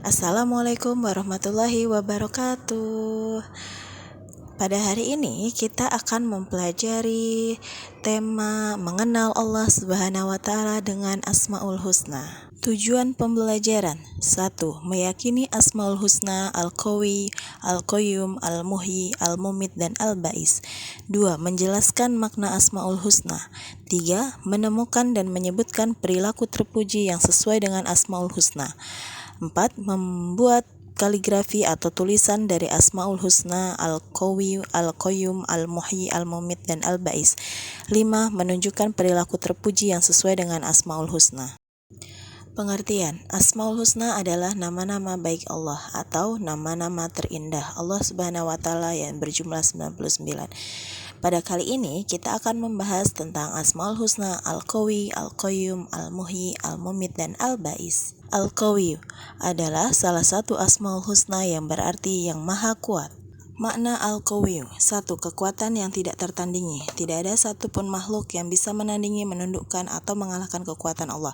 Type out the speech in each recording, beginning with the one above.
Assalamualaikum warahmatullahi wabarakatuh. Pada hari ini kita akan mempelajari tema mengenal Allah Subhanahu wa taala dengan Asmaul Husna. Tujuan pembelajaran: 1. Meyakini Asmaul Husna Al-Qawi, Al-Qayyum, Al-Muhyi, Al-Mumit, dan Al-Ba'is. 2. Menjelaskan makna Asmaul Husna. 3. Menemukan dan menyebutkan perilaku terpuji yang sesuai dengan Asmaul Husna. 4. Membuat kaligrafi atau tulisan dari Asmaul Husna Al-Qawi, Al-Qayyum, Al-Muhyi, Al-Mumit, dan Al-Ba'is. 5. Menunjukkan perilaku terpuji yang sesuai dengan Asmaul Husna. Pengertian: Asmaul Husna adalah nama-nama baik Allah atau nama-nama terindah Allah Subhanahu wa taala yang berjumlah 99. Pada kali ini kita akan membahas tentang Asmaul Husna Al-Qawi, Al-Qayyum, Al-Muhyi, Al-Mumit, dan Al-Ba'is. Al-Qawi adalah salah satu Asmaul Husna yang berarti yang maha kuat. Makna Al-Qawi: 1. Kekuatan yang tidak tertandingi. Tidak ada satupun makhluk yang bisa menandingi, menundukkan, atau mengalahkan kekuatan Allah.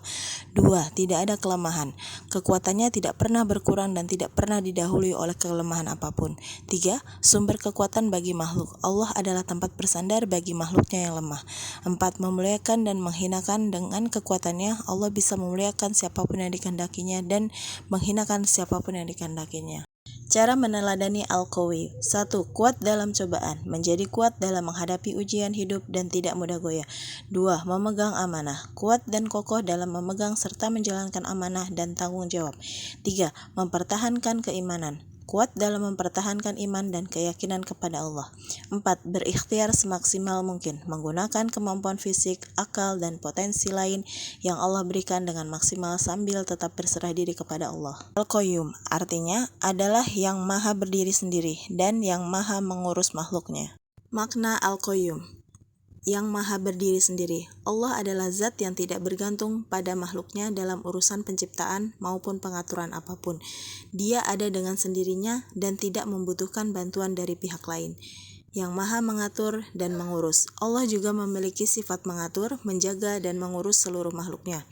2. Tidak ada kelemahan. Kekuatannya tidak pernah berkurang dan tidak pernah didahului oleh kelemahan apapun. 3. Sumber kekuatan bagi makhluk. Allah adalah tempat bersandar bagi makhluknya yang lemah. 4. Memuliakan dan menghinakan. Dengan kekuatannya, Allah bisa memuliakan siapapun yang dikehendakinya dan menghinakan siapapun yang dikehendakinya. Cara meneladani Al-Qawi: 1. Kuat dalam cobaan, menjadi kuat dalam menghadapi ujian hidup dan tidak mudah goyah. 2. Memegang amanah, kuat dan kokoh dalam memegang serta menjalankan amanah dan tanggung jawab. 3. Mempertahankan keimanan, kuat dalam mempertahankan iman dan keyakinan kepada Allah. 4. Berikhtiar semaksimal mungkin, menggunakan kemampuan fisik, akal, dan potensi lain yang Allah berikan dengan maksimal sambil tetap berserah diri kepada Allah. Al-Qayyum artinya adalah yang maha berdiri sendiri dan yang maha mengurus makhluknya. Makna Al-Qayyum: yang maha berdiri sendiri. Allah adalah zat yang tidak bergantung pada makhluknya dalam urusan penciptaan maupun pengaturan apapun. Dia ada dengan sendirinya dan tidak membutuhkan bantuan dari pihak lain. Yang maha mengatur dan mengurus. Allah juga memiliki sifat mengatur, menjaga, dan mengurus seluruh makhluknya.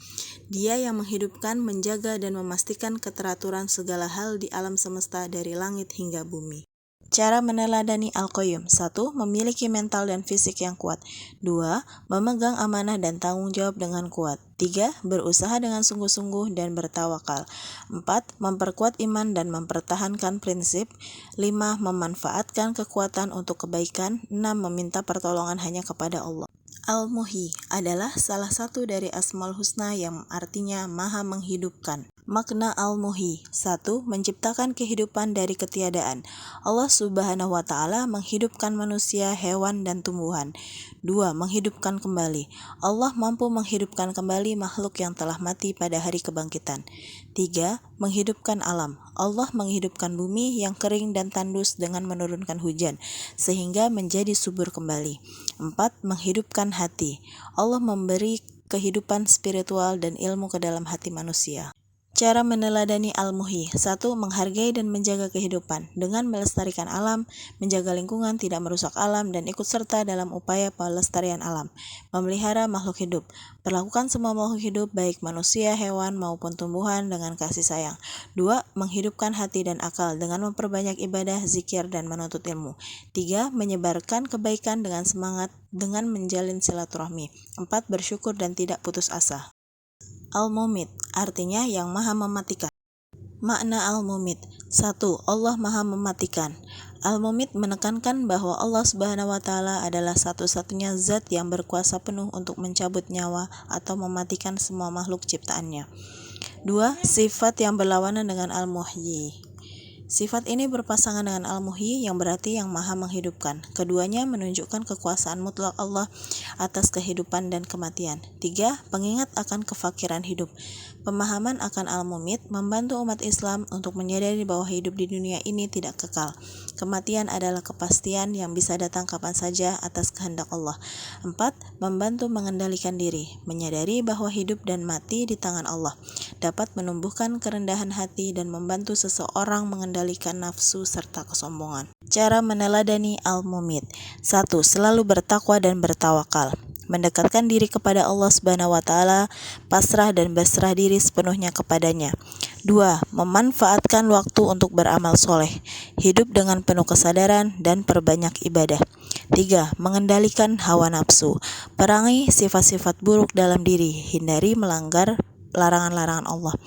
Dia yang menghidupkan, menjaga, dan memastikan keteraturan segala hal di alam semesta dari langit hingga bumi. Cara meneladani Al-Qayyum: 1. Memiliki mental dan fisik yang kuat. 2. Memegang amanah dan tanggung jawab dengan kuat. 3. Berusaha dengan sungguh-sungguh dan bertawakal. 4. Memperkuat iman dan mempertahankan prinsip. 5. Memanfaatkan kekuatan untuk kebaikan. 6. Meminta pertolongan hanya kepada Allah. Al-Muhyi adalah salah satu dari Asmaul Husna yang artinya maha menghidupkan. Makna Al-Muhyi: 1. Menciptakan kehidupan dari ketiadaan. Allah Subhanahu wa taala menghidupkan manusia, hewan, dan tumbuhan. 2. Menghidupkan kembali. Allah mampu menghidupkan kembali makhluk yang telah mati pada hari kebangkitan. 3. Menghidupkan alam. Allah menghidupkan bumi yang kering dan tandus dengan menurunkan hujan sehingga menjadi subur kembali. 4. Menghidupkan hati. Allah memberi kehidupan spiritual dan ilmu ke dalam hati manusia. Cara meneladani Al-Muhyi: 1. Menghargai dan menjaga kehidupan dengan melestarikan alam, menjaga lingkungan, tidak merusak alam, dan ikut serta dalam upaya pelestarian alam. Memelihara makhluk hidup. Perlakukan semua makhluk hidup, baik manusia, hewan, maupun tumbuhan dengan kasih sayang. 2. Menghidupkan hati dan akal dengan memperbanyak ibadah, zikir, dan menuntut ilmu. 3. Menyebarkan kebaikan dengan semangat dengan menjalin silaturahmi. 4. Bersyukur dan tidak putus asa. Al-Mumit artinya yang maha mematikan. Makna Al-Mumit: 1. Allah maha mematikan. Al-Mumit menekankan bahwa Allah Subhanahu wa taala adalah satu-satunya zat yang berkuasa penuh untuk mencabut nyawa atau mematikan semua makhluk ciptaannya. 2. Sifat yang berlawanan dengan Al-Muhyi. Sifat ini berpasangan dengan Al-Muhyi yang berarti yang maha menghidupkan. Keduanya menunjukkan kekuasaan mutlak Allah atas kehidupan dan kematian. 3. Pengingat akan kefakiran hidup. Pemahaman akan Al-Mumit membantu umat Islam untuk menyadari bahwa hidup di dunia ini tidak kekal. Kematian adalah kepastian yang bisa datang kapan saja atas kehendak Allah. 4. Membantu mengendalikan diri. Menyadari bahwa hidup dan mati di tangan Allah dapat menumbuhkan kerendahan hati dan membantu seseorang mengendalikan nafsu serta kesombongan. Cara meneladani Al-Mumit: 1. Selalu bertakwa dan bertawakal. mendekatkan diri kepada Allah Subhanahu wa taala, pasrah dan berserah diri sepenuhnya kepadanya. 2. Memanfaatkan waktu untuk beramal soleh, hidup dengan penuh kesadaran dan perbanyak ibadah. 3. Mengendalikan hawa nafsu, perangi sifat-sifat buruk dalam diri, hindari melanggar larangan-larangan Allah.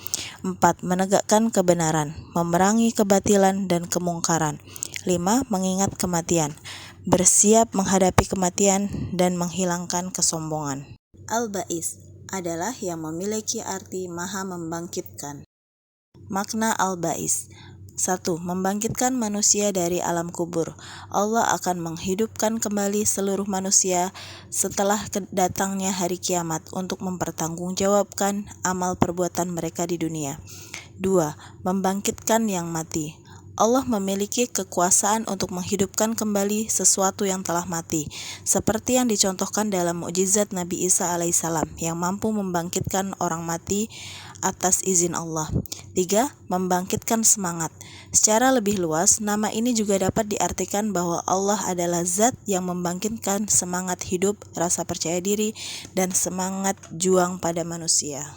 4. Menegakkan kebenaran, memerangi kebatilan dan kemungkaran. 5. Mengingat kematian, bersiap menghadapi kematian dan menghilangkan kesombongan. Al-Ba'is adalah yang memiliki arti maha membangkitkan. Makna Al-Ba'is: 1. Membangkitkan manusia dari alam kubur. Allah akan menghidupkan kembali seluruh manusia setelah datangnya hari kiamat untuk mempertanggungjawabkan amal perbuatan mereka di dunia. 2. Membangkitkan yang mati. Allah memiliki kekuasaan untuk menghidupkan kembali sesuatu yang telah mati, seperti yang dicontohkan dalam mukjizat Nabi Isa alaihissalam yang mampu membangkitkan orang mati atas izin Allah. 3. Membangkitkan semangat. Secara lebih luas, nama ini juga dapat diartikan bahwa Allah adalah zat yang membangkitkan semangat hidup, rasa percaya diri, dan semangat juang pada manusia.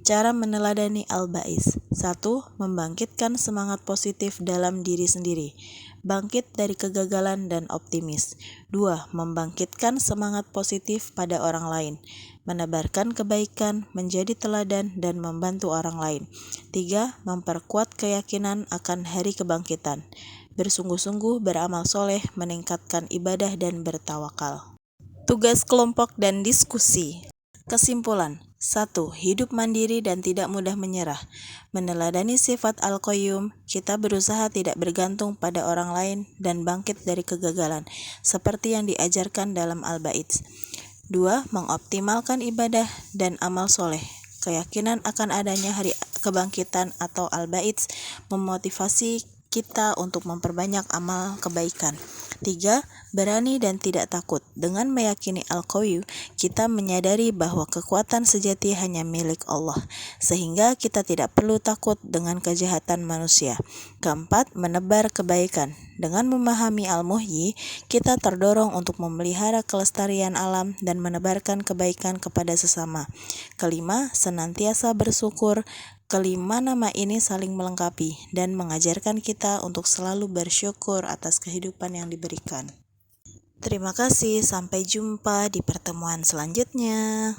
Cara meneladani Al-Ba'is: 1. Membangkitkan semangat positif dalam diri sendiri, bangkit dari kegagalan dan optimis. 2. Membangkitkan semangat positif pada orang lain, menebarkan kebaikan, menjadi teladan, dan membantu orang lain. 3. Memperkuat keyakinan akan hari kebangkitan, bersungguh-sungguh beramal soleh, meningkatkan ibadah, dan bertawakal. Tugas kelompok dan diskusi. Kesimpulan: 1. Hidup mandiri dan tidak mudah menyerah. Meneladani sifat Al-Qayyum, kita berusaha tidak bergantung pada orang lain dan bangkit dari kegagalan, seperti yang diajarkan dalam Al-Ba'is. 2. Mengoptimalkan ibadah dan amal soleh. Keyakinan akan adanya hari kebangkitan atau Al-Ba'is memotivasi kita untuk memperbanyak amal kebaikan. 3. Berani dan tidak takut. Dengan meyakini Al-Qawi, kita menyadari bahwa kekuatan sejati hanya milik Allah, sehingga kita tidak perlu takut dengan kejahatan manusia. 4. Menebar kebaikan. Dengan memahami Al-Muhyi, kita terdorong untuk memelihara kelestarian alam dan menebarkan kebaikan kepada sesama. 5. Senantiasa bersyukur. 5 nama ini saling melengkapi dan mengajarkan kita untuk selalu bersyukur atas kehidupan yang diberikan. Terima kasih, sampai jumpa di pertemuan selanjutnya.